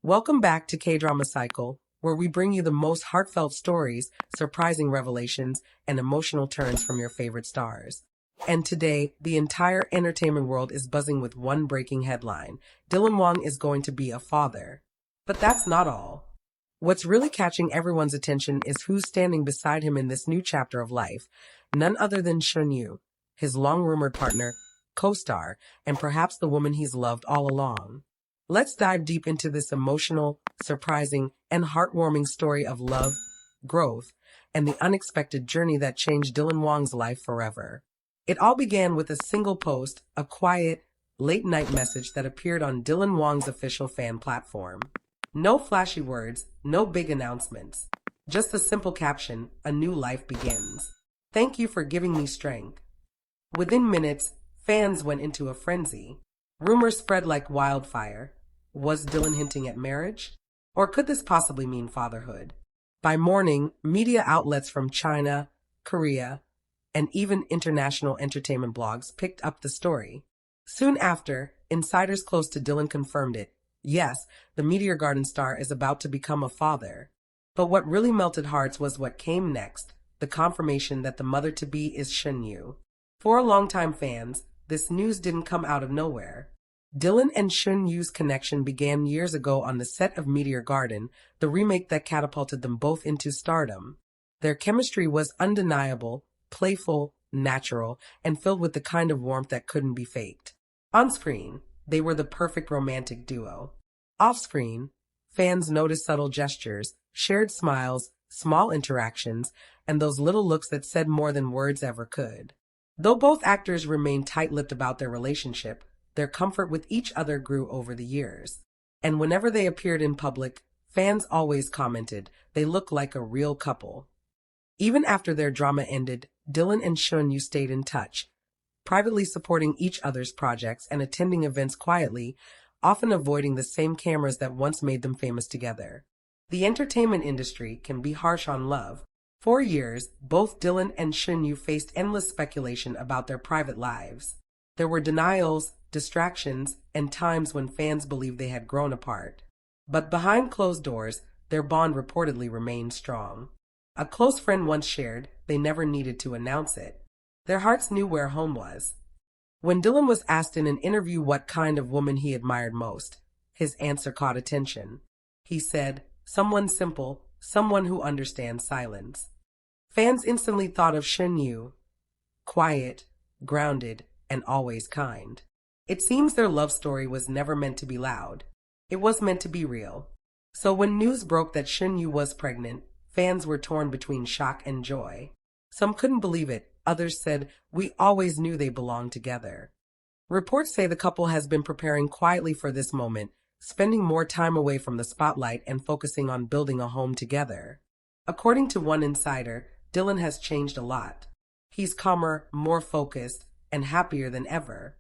Welcome back to K-Drama Cycle, where we bring you the most heartfelt stories, surprising revelations, and emotional turns from your favorite stars. And today, the entire entertainment world is buzzing with one breaking headline. Dylan Wang is going to be a father. But that's not all. What's really catching everyone's attention is who's standing beside him in this new chapter of life. None other than Shen Yue, his long-rumored partner, co-star, and perhaps the woman he's loved all along. Let's dive deep into this emotional, surprising, and heartwarming story of love, growth, and the unexpected journey that changed Dylan Wang's life forever. It all began with a single post, a quiet, late-night message that appeared on Dylan Wang's official fan platform. No flashy words, no big announcements. Just a simple caption, "A new life begins. Thank you for giving me strength." Within minutes, fans went into a frenzy. Rumors spread like wildfire. Was Dylan hinting at marriage? Or could this possibly mean fatherhood? By morning, media outlets from China, Korea, and even international entertainment blogs picked up the story. Soon after, insiders close to Dylan confirmed it. Yes, the Meteor Garden star is about to become a father. But what really melted hearts was what came next, the confirmation that the mother-to-be is Shen Yue. For longtime fans, this news didn't come out of nowhere. Dylan and Shen Yue's connection began years ago on the set of Meteor Garden, the remake that catapulted them both into stardom. Their chemistry was undeniable, playful, natural, and filled with the kind of warmth that couldn't be faked. On screen, they were the perfect romantic duo. Off-screen, fans noticed subtle gestures, shared smiles, small interactions, and those little looks that said more than words ever could. Though both actors remained tight-lipped about their relationship, their comfort with each other grew over the years. And whenever they appeared in public, fans always commented, they look like a real couple. Even after their drama ended, Dylan and Shen Yue stayed in touch, privately supporting each other's projects and attending events quietly, often avoiding the same cameras that once made them famous together. The entertainment industry can be harsh on love. For years, both Dylan and Shen Yue faced endless speculation about their private lives. There were denials, distractions, and times when fans believed they had grown apart. But behind closed doors, their bond reportedly remained strong. A close friend once shared, they never needed to announce it. Their hearts knew where home was. When Dylan was asked in an interview what kind of woman he admired most, his answer caught attention. He said, "Someone simple, someone who understands silence." Fans instantly thought of Shen Yue, quiet, grounded, and always kind. It seems their love story was never meant to be loud. It was meant to be real. So when news broke that Shen Yue was pregnant, fans were torn between shock and joy. Some couldn't believe it. Others said, "We always knew they belonged together." Reports say the couple has been preparing quietly for this moment, spending more time away from the spotlight and focusing on building a home together. According to one insider, Dylan has changed a lot. He's calmer, more focused, and happier than ever.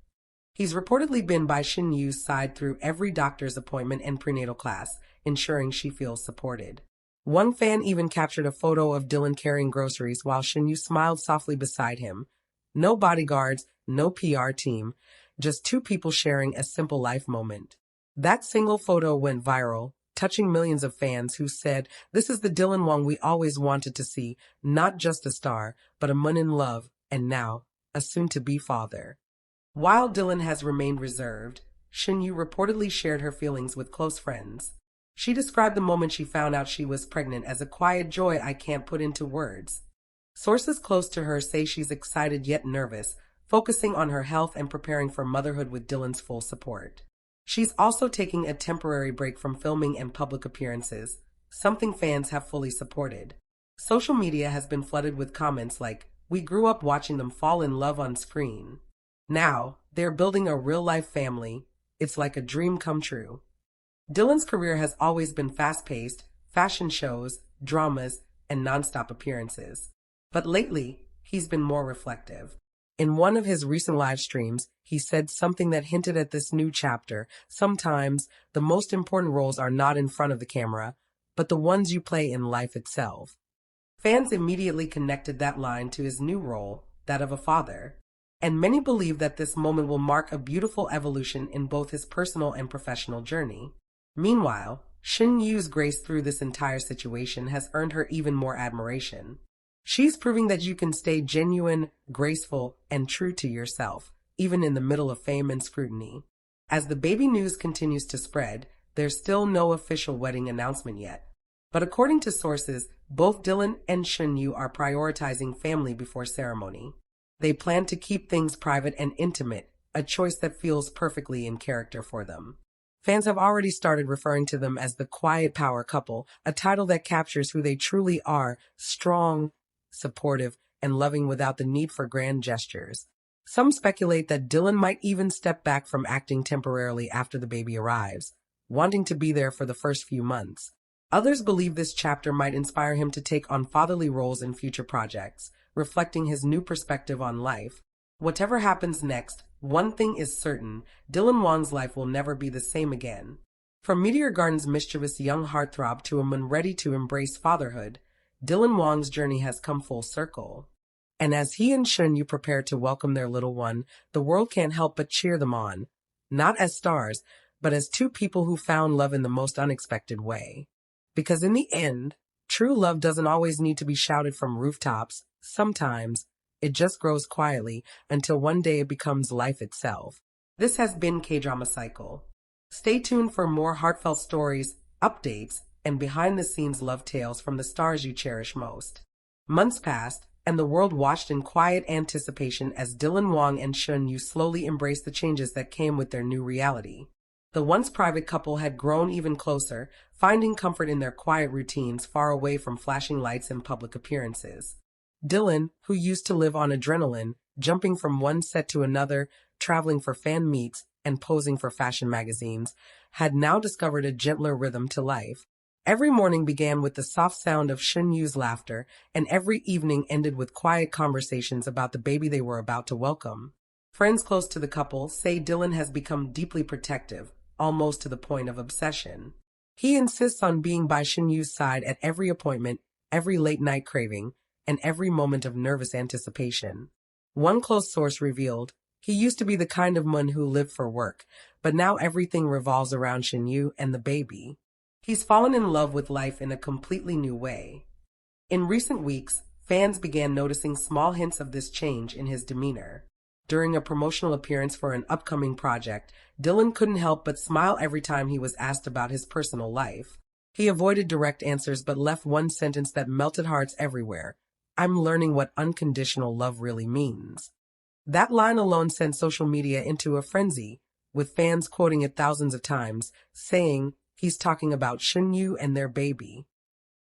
He's reportedly been by Shen Yue's side through every doctor's appointment and prenatal class, ensuring she feels supported. One fan even captured a photo of Dylan carrying groceries while Shen Yue smiled softly beside him. No bodyguards, no PR team, just two people sharing a simple life moment. That single photo went viral, touching millions of fans who said, "This is the Dylan Wang we always wanted to see, not just a star, but a man in love, and now, a soon-to-be father." While Dylan has remained reserved, Shen Yue reportedly shared her feelings with close friends. She described the moment she found out she was pregnant as a quiet joy I can't put into words. Sources close to her say she's excited yet nervous, focusing on her health and preparing for motherhood with Dylan's full support. She's also taking a temporary break from filming and public appearances, something fans have fully supported. Social media has been flooded with comments like, "We grew up watching them fall in love on screen. Now, they're building a real-life family. It's like a dream come true." Dylan's career has always been fast-paced, fashion shows, dramas, and nonstop appearances. But lately, he's been more reflective. In one of his recent live streams, he said something that hinted at this new chapter. Sometimes, the most important roles are not in front of the camera, but the ones you play in life itself. Fans immediately connected that line to his new role, that of a father. And many believe that this moment will mark a beautiful evolution in both his personal and professional journey. Meanwhile, Shen Yu's grace through this entire situation has earned her even more admiration. She's proving that you can stay genuine, graceful, and true to yourself, even in the middle of fame and scrutiny. As the baby news continues to spread, there's still no official wedding announcement yet. But according to sources, both Dylan and Shen Yue are prioritizing family before ceremony. They plan to keep things private and intimate, a choice that feels perfectly in character for them. Fans have already started referring to them as the quiet power couple, a title that captures who they truly are: strong, supportive, and loving without the need for grand gestures. Some speculate that Dylan might even step back from acting temporarily after the baby arrives, wanting to be there for the first few months. Others believe this chapter might inspire him to take on fatherly roles in future projects, reflecting his new perspective on life. Whatever happens next, one thing is certain: Dylan Wang's life will never be the same again. From Meteor Garden's mischievous young heartthrob to a man ready to embrace fatherhood, Dylan Wang's journey has come full circle. And as he and Shen Yue prepare to welcome their little one, the world can't help but cheer them on, not as stars, but as two people who found love in the most unexpected way. Because in the end, true love doesn't always need to be shouted from rooftops. Sometimes it just grows quietly until one day it becomes life itself. This has been K-Drama Cycle. Stay tuned for more heartfelt stories, updates, and behind-the-scenes love tales from the stars you cherish most. Months passed, and the world watched in quiet anticipation as Dylan Wang and Shen Yue slowly embraced the changes that came with their new reality. The once private couple had grown even closer, finding comfort in their quiet routines far away from flashing lights and public appearances. Dylan, who used to live on adrenaline, jumping from one set to another, traveling for fan meets, and posing for fashion magazines, had now discovered a gentler rhythm to life. Every morning began with the soft sound of Shen Yu's laughter, and every evening ended with quiet conversations about the baby they were about to welcome. Friends close to the couple say Dylan has become deeply protective, almost to the point of obsession. He insists on being by Shen Yu's side at every appointment, every late-night craving, and every moment of nervous anticipation. One close source revealed, he used to be the kind of man who lived for work, but now everything revolves around Shen Yue and the baby. He's fallen in love with life in a completely new way. In recent weeks, fans began noticing small hints of this change in his demeanor. During a promotional appearance for an upcoming project, Dylan couldn't help but smile every time he was asked about his personal life. He avoided direct answers but left one sentence that melted hearts everywhere: "I'm learning what unconditional love really means." That line alone sent social media into a frenzy, with fans quoting it thousands of times, saying he's talking about Shen Yue and their baby.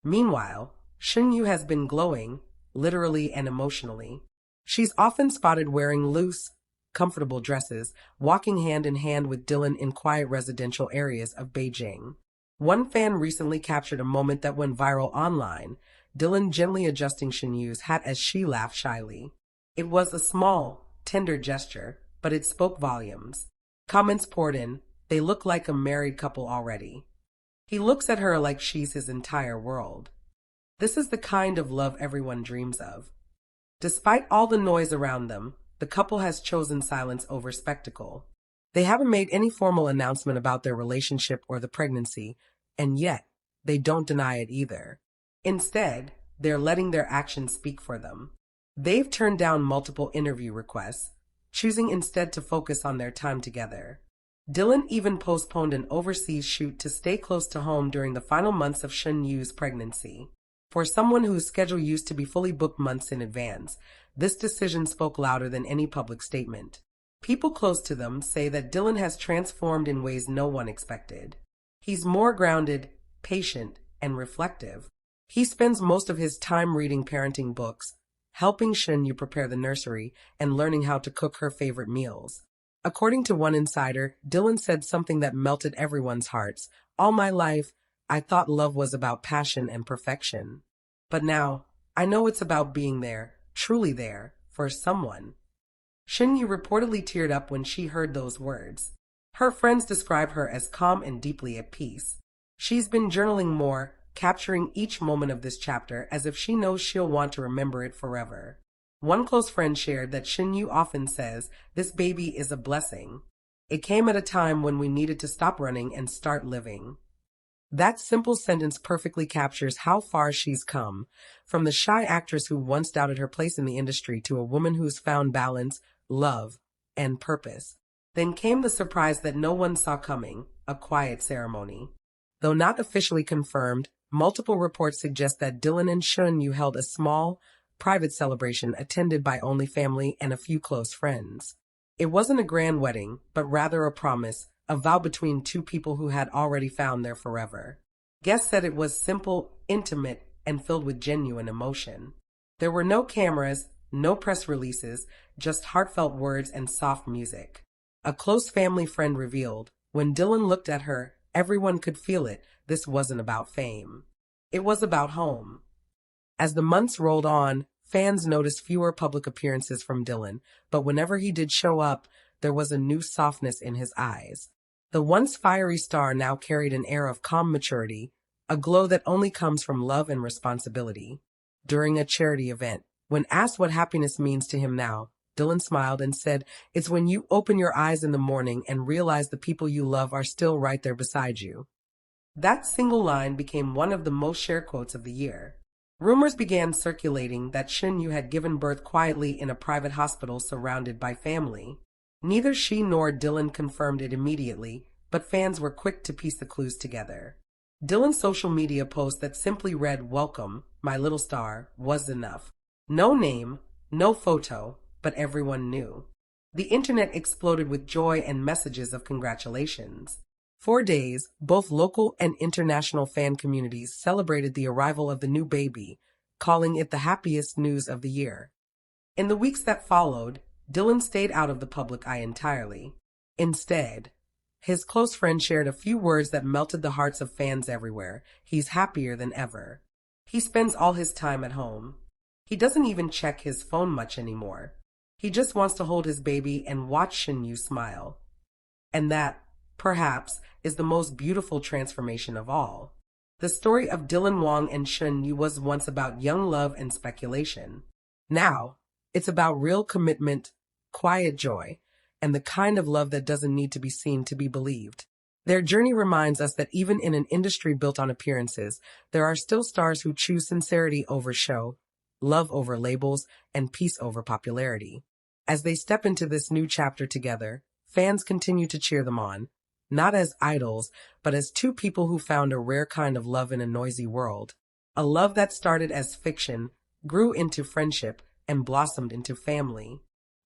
Meanwhile, Shen Yue has been glowing, literally and emotionally. She's often spotted wearing loose, comfortable dresses, walking hand in hand with Dylan in quiet residential areas of Beijing. One fan recently captured a moment that went viral online: Dylan gently adjusting Shen Yu's hat as she laughed shyly. It was a small, tender gesture, but it spoke volumes. Comments poured in: "They look like a married couple already." "He looks at her like she's his entire world." This is the kind of love everyone dreams of. Despite all the noise around them, the couple has chosen silence over spectacle. They haven't made any formal announcement about their relationship or the pregnancy, and yet they don't deny it either. Instead, they're letting their actions speak for them. They've turned down multiple interview requests, choosing instead to focus on their time together. Dylan even postponed an overseas shoot to stay close to home during the final months of Shen Yu's pregnancy. For someone whose schedule used to be fully booked months in advance, this decision spoke louder than any public statement. People close to them say that Dylan has transformed in ways no one expected. He's more grounded, patient, and reflective. He spends most of his time reading parenting books, helping Shen Yue prepare the nursery, and learning how to cook her favorite meals. According to one insider, Dylan said something that melted everyone's hearts: "All my life, I thought love was about passion and perfection. But now, I know it's about being there, truly there, for someone." Shen Yue reportedly teared up when she heard those words. Her friends describe her as calm and deeply at peace. She's been journaling more, capturing each moment of this chapter as if she knows she'll want to remember it forever. One close friend shared that Shen Yue often says, "This baby is a blessing. It came at a time when we needed to stop running and start living." That simple sentence perfectly captures how far she's come, from the shy actress who once doubted her place in the industry to a woman who's found balance, love, and purpose. Then came the surprise that no one saw coming, a quiet ceremony. Though not officially confirmed, multiple reports suggest that Dylan and Shen Yue held a small, private celebration attended by only family and a few close friends. It wasn't a grand wedding, but rather a promise, a vow between two people who had already found their forever. Guests said it was simple, intimate, and filled with genuine emotion. There were no cameras, no press releases, just heartfelt words and soft music. A close family friend revealed, when Dylan looked at her, everyone could feel it. This wasn't about fame. It was about home. As the months rolled on, fans noticed fewer public appearances from Dylan, but whenever he did show up, there was a new softness in his eyes. The once fiery star now carried an air of calm maturity, a glow that only comes from love and responsibility. During a charity event, when asked what happiness means to him now, Dylan smiled and said, "It's when you open your eyes in the morning and realize the people you love are still right there beside you." That single line became one of the most shared quotes of the year. Rumors began circulating that Shen Yue had given birth quietly in a private hospital surrounded by family. Neither she nor Dylan confirmed it immediately, but fans were quick to piece the clues together. Dylan's social media post that simply read, "Welcome, my little star," was enough. No name, no photo, but everyone knew. The internet exploded with joy and messages of congratulations. For days, both local and international fan communities celebrated the arrival of the new baby, calling it the happiest news of the year. In the weeks that followed, Dylan stayed out of the public eye entirely. Instead, his close friend shared a few words that melted the hearts of fans everywhere. He's happier than ever. He spends all his time at home. He doesn't even check his phone much anymore. He just wants to hold his baby and watch Shen Yue smile. And that, perhaps, is the most beautiful transformation of all. The story of Dylan Wang and Shen Yue was once about young love and speculation. Now, it's about real commitment, quiet joy, and the kind of love that doesn't need to be seen to be believed. Their journey reminds us that even in an industry built on appearances, there are still stars who choose sincerity over show, love over labels, and peace over popularity. As they step into this new chapter together, fans continue to cheer them on, not as idols, but as two people who found a rare kind of love in a noisy world. A love that started as fiction, grew into friendship, and blossomed into family.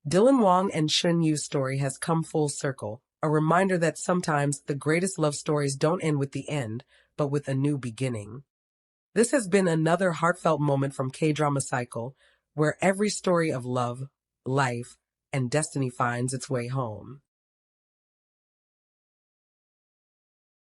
Dylan Wang and Shen Yue's story has come full circle, a reminder that sometimes the greatest love stories don't end with the end, but with a new beginning. This has been another heartfelt moment from K-Drama Cycle, where every story of love, life, and destiny finds its way home.